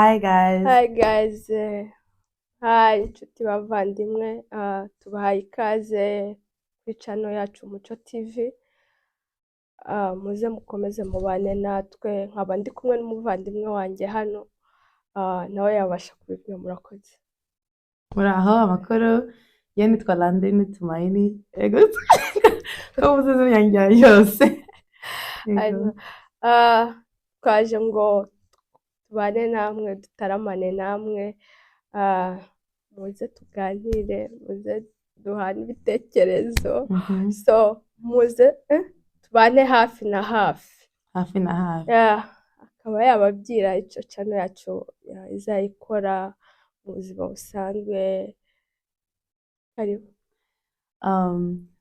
Hi guys. Hi guys, hi inshuti bavandimwe, tubahaye ikaze kuri channel yacu Umucyo TV, muze mukomeze mubane natwe, nkaba ndi kumwe n'umuvandimwe wanjye hano, nawe yabasha kubivuga. Murakoze. Muraho amakuru. Ye nitwa Landine Tumaini. Ego. Ko muzizi yanjye yose. Ego. Hanyuma, twaje ngo tubane namwe, dutaramane namwe, muze tuganire, muze duhane ibitekerezo, so muze tubane hafi na hafi. Hafi na hafi. Akaba yababwira icyo channel yacu izayikora mu buzima busanzwe. Karibu.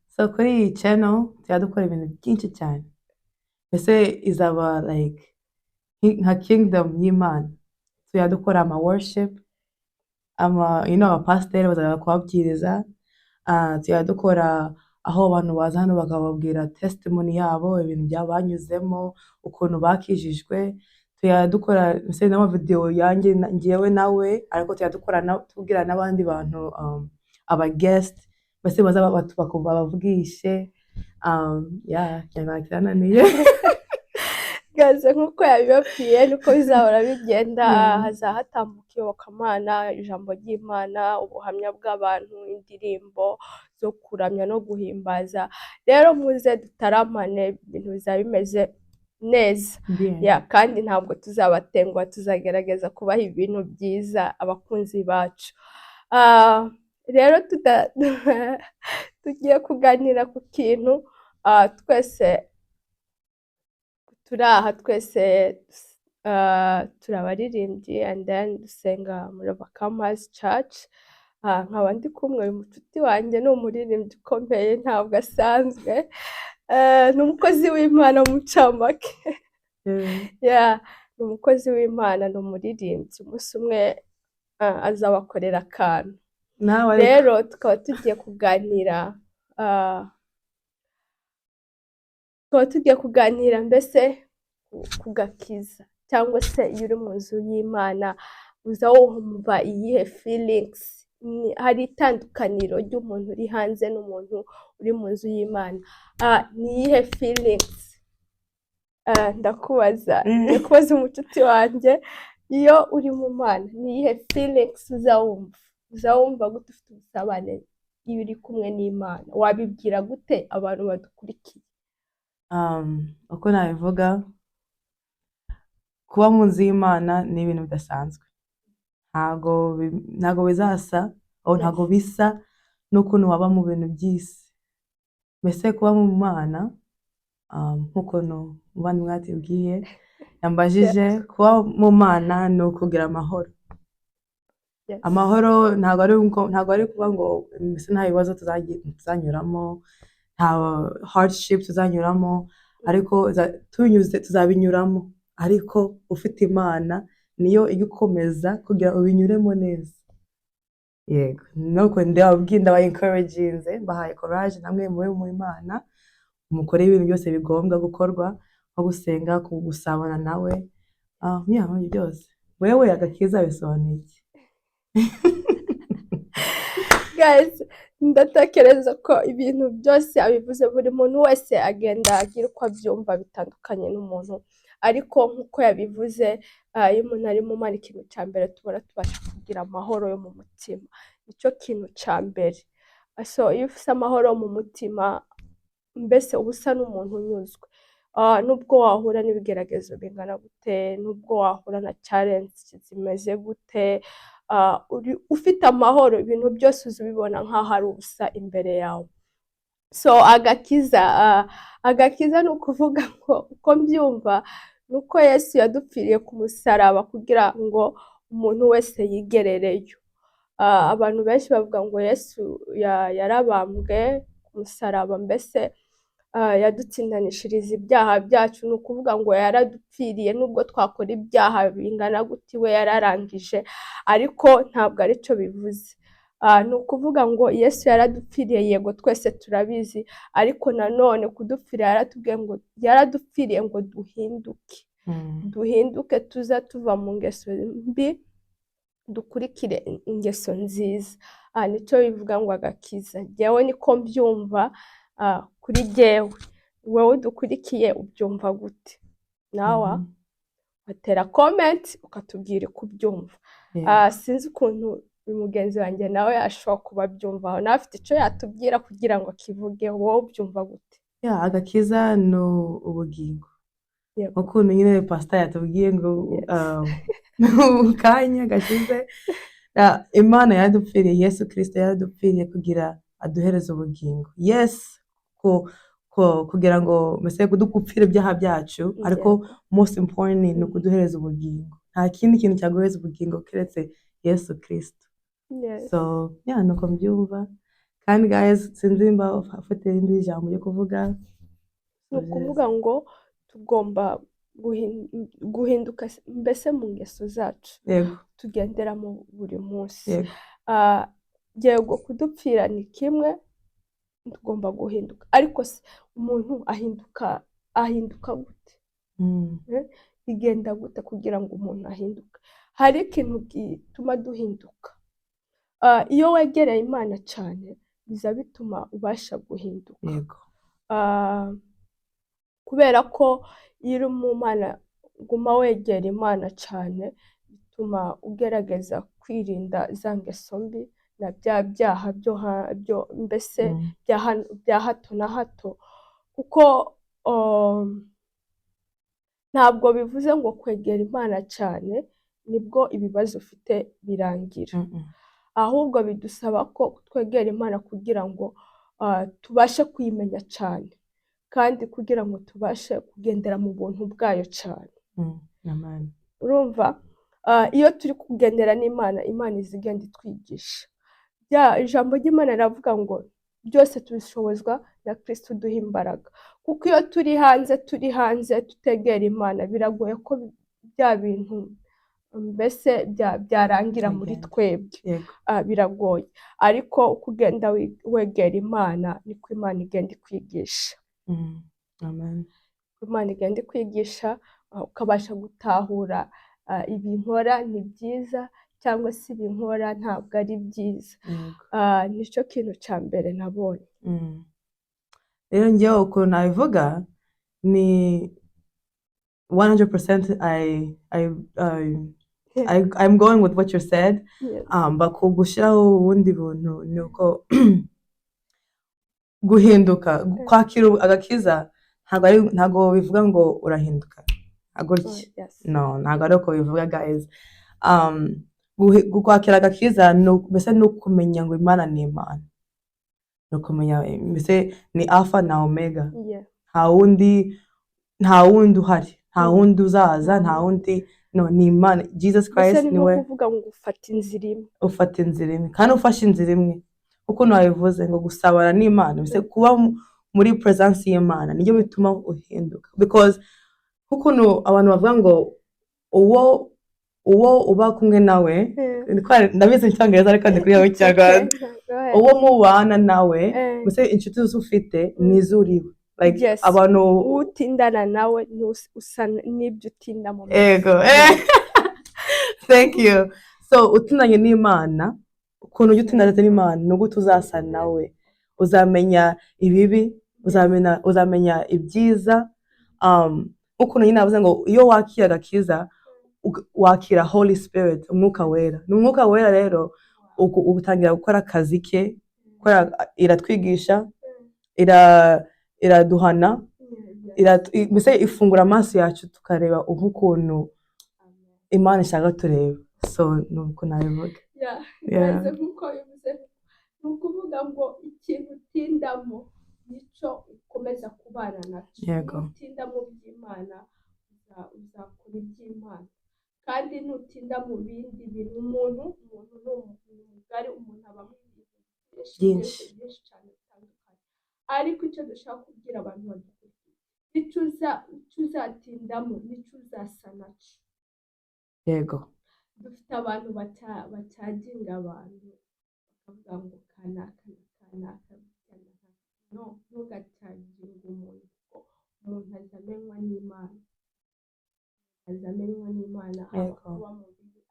So kuri iyi channel dukora ibintu byinshi cyane. Mbese izaba like nka kingdom y'Imana. Dukora ama worship, abapasiteri bazaza kubabwiriza. Dukora aho abantu baza hano bakababwira testimony yabo, ibintu byabanyuzemo, ukuntu bakijijwe. Dukora n'amavideo yanjye ngewe nawe, ariko tubwira n'abandi bantu aba guest base baza bakumva bavugishe. Cyangwa kirananiye. Gaze nk'uko yabibabwiye niko bizahora bigenda. Hazahatambuka iyobokamana, ijambo ry'Imana, ubuhamya bw'abantu, indirimbo zo kuramya no guhimbaza. Rero muze dutaramane, ibintu bizaba bimeze neza. Kandi ntabwo tuzabatenguha, tuzagerageza kubaha ibintu byiza abakunzi bacu. Rero tugiye kuganira ku kintu twese turaha, twese turi abaririmbyi and then dusenga muri Overcomers Church. Nkaba ndi kumwe uyu mucuti wanjye, ni umuririmbyi ukomeye, ntabwo asanzwe, ni umukozi w'Imana mu ncamake. Ni umukozi w'Imana, ni umuririmbyi. Umunsi umwe azabakorera akantu. Rero tukaba tugiye kuganira mbese ku gakiza, cyangwa se iyo uri mu nzu y'Imana uza wumva iyihe feelings. Hari itandukaniro ry'umuntu uri hanze n'umuntu uri mu nzu y'Imana. Ni iyihe feelings? Ndakubaza umucuti wanjye, iyo uri mu Mana ni iyihe feelings uzawumva gute? Ufite ubusabane iyo uri kumwe n'Imana, wabibwira gute abantu badukurikiye? Uko nabivuga, kuba mu nzu y'Imana ni ibintu bidasanzwe. Ntago bizasa, aho ntago bisa n'ukuntu waba mu bintu by'isi. Mbese kuba mu Mana, nk'ukuntu mubandi mwatubwiye, yambajije kuba mu Mana ni ukugira amahoro. Amahoro ntago ari kuba ngo mbese nta bibazo tuzanyuramo, nta hardship tuzanyuramo, ariko tuzabinyuramo, ariko ufite Imana niyo igukomeza kugira ubinyuremo neza. Yego, nuko ndababwira encouraginze, bahaye courage namwe mube mu Imana, mukore ibintu byose bigombwa gukorwa, nko gusenga, gusabana nawe, byose. Wewe agakiza bisobanuye iki? Guys, ndatekereza ko ibintu byose abivuze, buri muntu wese agenda agira uko abyumva bitandukanye n'umuntu, ariko nk'uko yabivuze, iyo umuntu ari mu Mana, ikintu cya mbere tubona tubasha kugira amahoro yo mu mutima. Nicyo kintu cya mbere. So iyo ufite amahoro mu mutima, mbese uba usa n'umuntu unyuzwe. Nubwo wahura n'ibigeragezo bingana gute, nubwo wahura na challenge zimeze gute, ufite amahoro, ibintu byose uzibibona nk'aho ari ubusa imbere yawe. So agakiza ni ukuvuga ngo, uko mbyumva, nuko Yesu yadupfiriye ku musaraba kugira ngo umuntu wese yigerereyo. Abantu benshi bavuga ngo Yesu yarabambwe ku musaraba, mbese yadutsindanishiriza ibyaha byacu. Ni ukuvuga ngo yaradupfiriye, nubwo twakora ibyaha bingana gute we yararangije, ariko ntabwo aricyo bivuze. Ni ukuvuga ngo Yesu yaradupfiriye, yego twese turabizi, ariko nanone kudupfira yaratubwiye ngo yaradupfiriye ngo duhinduke. duhinduke tuza tuva mu ngeso mbi dukurikire ingeso nziza. Nicyo bivuga ngo agakiza. Jyewe niko mbyumva kuri jyewe. Wowe dukurikiye ubyumva gute? Nawe watera comment ukatubwira uko ubyumva. Sinzi ukuntu mugenzi wanjye nawe ashobora kuba abyumvaho, nawe afite icyo yatubwira kugira ngo akivuge. Wowe ubyumva gute? Agakiza ni ubugingo, ukuntu nyine pastor yatubwiye ngo mu kanya gashize, Imana yaradupfiriye, Yesu Kristo yaradupfiriye kugira aduhereze ubugingo. Yes, kugira ngo mbese kudupfira ibyaha byacu, ariko most important ni ukuduhereza ubugingo. Nta kindi kintu cyaguhereza ubugingo keretse Yesu Kristo. So nuko mbyumva. Kandi guys, sinzi nimba ufite irindi jambo ryo kuvuga. Ni ukuvuga ngo tugomba guhinduka mbese mu ngeso zacu tugenderamo buri munsi. Yego, kudupfira ni kimwe, tugomba guhinduka, ariko umuntu ahinduka gute? Bigenda gute kugira ngo umuntu ahinduke? Hari ikintu gituma duhinduka. Iyo wegereye Imana cyane biza bituma ubasha guhinduka. Kubera ko iyo uri mu Mana guma wegera Imana cyane, bituma ugerageza kwirinda za ngeso mbi na bya byaha byo mbese bya hato na hato. Kuko ntabwo bivuze ngo kwegera Imana cyane nibwo ibibazo ufite birangira. Ahubwo bidusaba ko twegera Imana kugira ngo tubashe kuyimenya cyane, kandi kugira ngo tubashe kugendera mu buntu bwayo cyane. Urumva, iyo turi kugendera n'Imana, Imana izigenda itwigisha. Ijambo ry'Imana riravuga ngo byose tubishobozwa na Kristo uduha imbaraga. Kuko iyo turi hanze tutegera Imana, biragoye ko bya bintu mbese byarangira muri twebwe. Biragoye, ariko kugenda wegera Imana niko Imana igenda ikwigisha. Imana igenda ikwigisha, ukabasha gutahura ibi nkora ni byiza cyangwa se ibi nkora ntabwo ari byiza. Nicyo kintu cya mbere nabonye. Rero njyewe ukuntu nabivuga ni 100% I'm going with what you said. Gushyiraho ubundi buntu ni uko guhinduka, kwakira agakiza ntabwo bivuga ngo urahinduka gutya. Ntabwo ari uko bivuga guys. Kwakira agakiza mbese ni ukumenya ngo Imana ni Imana, ni ukumenya mbese ni Alpha na Omega. Nta wundi uhari, nta wundi uzaza, nta wundi, ni Imana. Jesus Christ niwe. Ni ukuvuga ngo ufata inzira imwe, kandi ufashe inzira imwe uko nabivuze ngo gusabana n'Imana, mbese kuba muri presence y'Imana nibyo bituma uhinduka. Because kuko abantu bavuga ngo uwo uba kumwe nawe, ndabizi icyongereza ariko ndi kuriho ikinyarwanda, uwo mubana nawe, mbese inshuti zose ufite nizo uriwe. Abantu utindana nawe usa n'ibyo utinda mu ego. Thank you. So utindanye n'Imana, ukuntu ujya utindana n'Imana ni gute uzasa nawe, uzamenya ibibi, uzamenya ibyiza. Ukuntu nyine navuze ngo iyo wakira agakiza wakira Holy Spirit, umwuka wera. N'umwuka wera rero utangira gukora akazi ke, iratwigisha, iraduhana, mbese ifungura amaso yacu tukareba nk'ukuntu Imana ishaka tureba. So nuko nabivuga. Ni ukuvuga ngo ikintu utindamo nicyo ukomeza kubana nacyo. Utinda mu by'Imana uzakora iby'Imana, kandi nutinda mu bindi bintu. Umuntu ni mugari, umuntu abamo ibintu byinshi cyane bitandukanye, ariko icyo dushaka kubwira abantu badukurikiye, icyo uzatindamo nicyo uzasa nacyo. Dufite abantu bacyaginga abantu bakavuga ngo kanaka ntugacyaginge umuntu, kuko umuntu azamenywa n'Imana. akaza amenywa n'Imana haba Yego. kuba mu mubiri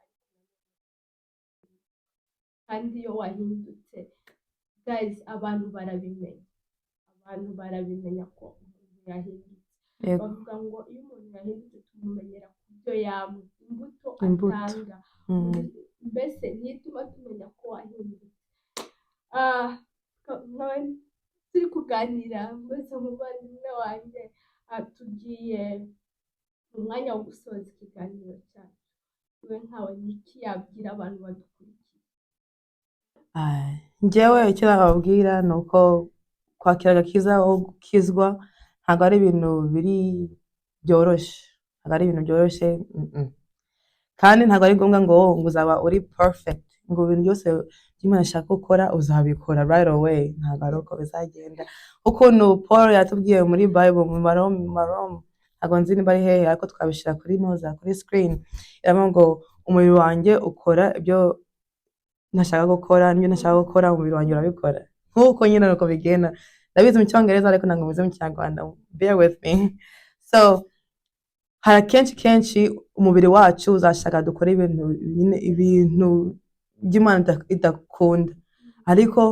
kandi iyo wahindutse guys abantu barabimenya ko umuntu yahindutse Yego. bavuga ngo iyo umuntu yahindutse tumumenyera ku byo imbuto Imbuto. atanga mbese nituma tumenya ko wahindutse turi kuganira mbese umuvandimwe wanjye tugiye mu mwanya wo gusoza ikiganiro cyacu we nkawe niki yabwira abantu badukurikiye njyewe icyo nababwira ni uko kwakira agakiza aho gukizwa ntabwo ari ibintu byoroshye kandi ntabwo ari ngombwa ngo uzaba uri perfect ngo ibintu byose by'Imana ishaka gukora uzabikora right away ntabwo ari uko bizagenda ukuntu Paul yatubwiye muri Bible mu Maromu ntabwo nzi niba ari hehe ariko twabishyira kuri screen iravuga ngo umubiri wanjye ukora ibyo ntashaka gukora n'ibyo ntashaka gukora umubiri wanjye urabikora nk'uko nyine nuko bigenda ndabizi mu cyongereza ariko ntabwo mbizi mu kinyarwanda bear with me so hari kenshi umubiri wacu uzashaka dukora ibintu by'Imana idakunda ariko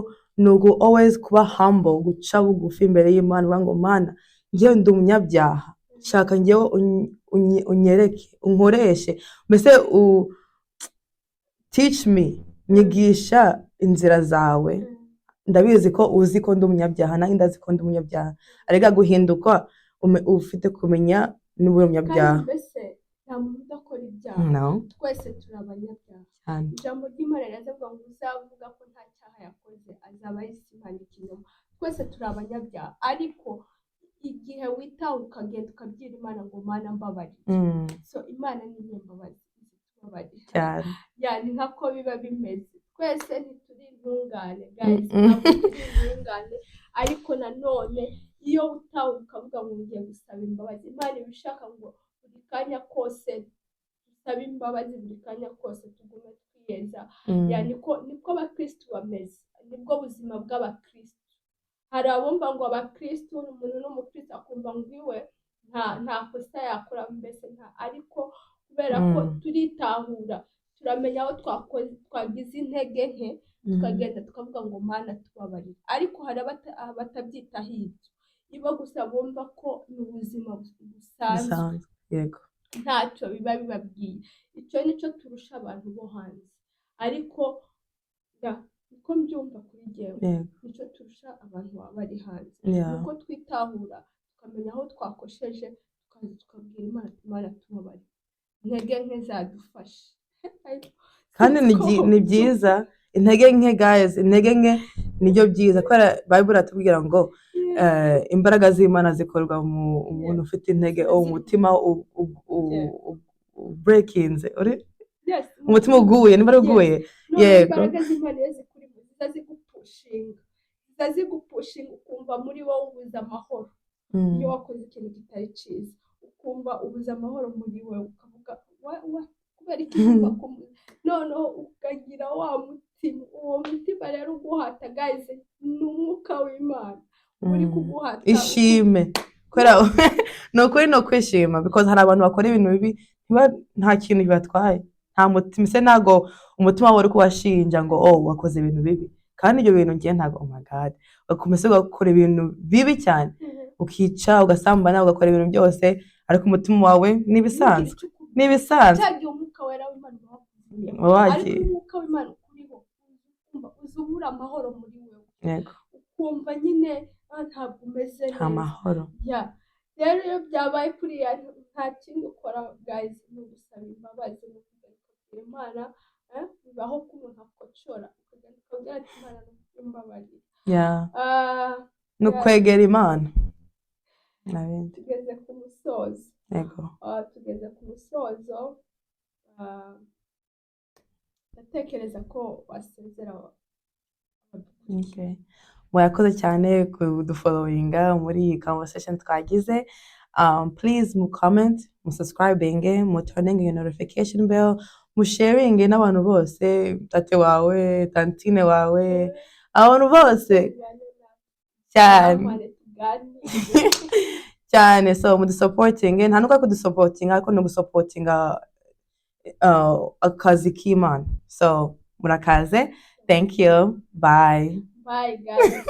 ni always kuba humble guca bugufi imbere y'Imana uvuga ngo Mana njyewe ndi umunyabyaha shaka njyewe unyereke unkoreshe mbese teach me nyigisha inzira zawe ndabizi ko uzi ko ndi umunyabyaha nanjye ndazi ko ndi umunyabyaha ariko guhinduka ufite kumenya niba uri umunyabyaha mbese nta muntu udakora ibyaha twese turi abanyabyaha ijambo ry'Imana riravuga ngo uzavuga ko nta cyaha yakoze azaba yisimana ikinyoma twese turi abanyabyaha ariko igihe witaho ukagenda ukabwira Imana ngo Mana mbabarira so Imana ni nyembabazi tubabarira ni nkako biba bimeze twese ntituri intungane guys ntabwo turi intungane ariko nanone iyo utawe ukavuga ngo ugiye gusaba imbabazi Imana ibishaka ngo buri kanya kose dusaba imbabazi buri kanya kose tugume twiyeza niko abakristo bameze nibwo buzima bw'abakristo hari abumva ngo abakristo umuntu n'umukristo akumva ngo iwe nta kosa yakora mbese ariko kubera ko turitahura turamenya aho twagize intege nke tukagenda tukavuga ngo Mana tubabarira ariko hari abatabyitaho ibyo ibo gusa bumva ko ni ubuzima busanzwe yego ntacyo biba bibabwiye icyo nicyo turusha abantu bo hanze ariko niko mbyumva kuri jyewe nicyo turusha abantu baba bari hanze nuko twitahura tukamenya aho twakosheje tukaza tukabwira Imana tubabarira intege nke zadufashe kandi ni byiza intege nke guys intege nke nibyo byiza kubera Bible atubwira ngo imbaraga z'Imana zikorwa mu umuntu ufite intege umutima breakinze umutima uguye niba uguye yego imbaraga z'Imana zikuri zigupushinga ukumva muri wowe ubuze amahoro iyo wakoze ikintu kitari cyiza ukumva ubuze amahoro muri wowe ukavuga kubera ikivuga noneho ukagira wa mutima uwo mutima rero uguhata guys ni umwuka w'Imana uri kuguhata ishime kubera ni ukuri no kwishima because hari abantu bakora ibintu bibi nta kintu bibatwaye nta mutima se ntago umutima wawe uri kubashinja ngo wakoze ibintu bibi kandi ibyo bintu ngiye ntago oh my god ugakomeza ugakora ibintu bibi cyane ukica ugasambana ugakora ibintu byose ariko umutima wawe nibisanzwe cyagiye umwuka wera w'Imana ariko umwuka w'Imana ukuriho uzubura amahoro muri wewe ukumva nyine ntabwo umeze neza amahoro rero iyo byabaye kuriya nta kindi ukora guys ni ugusaba imbabazi no kubwira Imana bibaho ko umuntu akocora ukagenda ukabwira ati Imana n'imbabarira ni ukwegera Imana tugeze ku musozo tugeze ku musozo ndatekereza ko wasezera murakoze cyane kudufollowinga muri iyi conversation twagize please mu comment mu subscribing mu turning your notification bell mu sharing n'abantu bose tate wawe tantine wawe abantu bose cyane cyane so mudusuportinge nta nuko kudusuportinga ariko no gusuportinga akazi k'Imana so murakaze thank you bye bye guys